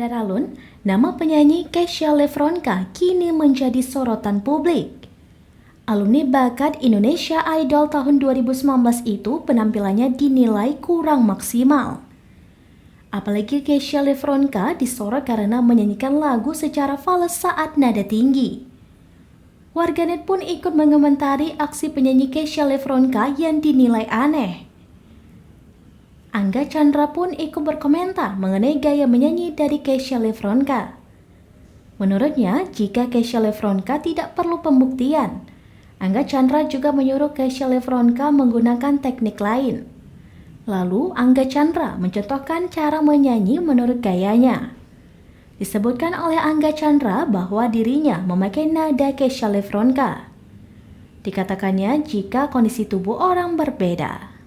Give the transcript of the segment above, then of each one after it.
Heralun, nama penyanyi Kesha Lefronka kini menjadi sorotan publik. Alumni bakat Indonesia Idol tahun 2019 itu penampilannya dinilai kurang maksimal. Apalagi Kesha Lefronka disorot karena menyanyikan lagu secara fals saat nada tinggi. Warganet pun ikut mengomentari aksi penyanyi Kesha Lefronka yang dinilai aneh. Angga Chandra pun ikut berkomentar mengenai gaya menyanyi dari Kesha Lefronka. Menurutnya, jika Kesha Lefronka tidak perlu pembuktian, Angga Chandra juga menyuruh Kesha Lefronka menggunakan teknik lain. Lalu, Angga Chandra mencontohkan cara menyanyi menurut gayanya. Disebutkan oleh Angga Chandra bahwa dirinya memakai nada Kesha Lefronka. Dikatakannya jika kondisi tubuh orang berbeda.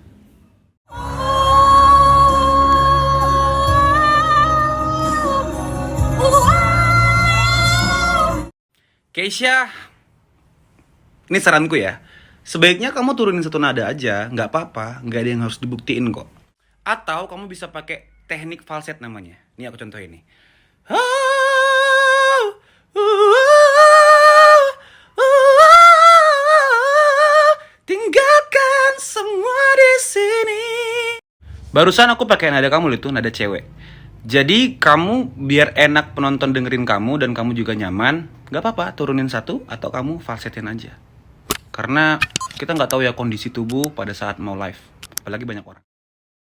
Kesha, ini saranku ya. Sebaiknya kamu turunin satu nada aja, nggak apa-apa, nggak ada yang harus dibuktiin kok. Atau kamu bisa pakai teknik falset namanya. Ini aku contohin nih. Tinggalkan semua di sini. Barusan aku pakai nada kamu itu, nada cewek. Jadi kamu biar enak penonton dengerin kamu dan kamu juga nyaman, gak apa-apa turunin satu atau kamu falsetin aja. Karena kita nggak tahu ya kondisi tubuh pada saat mau live, apalagi banyak orang.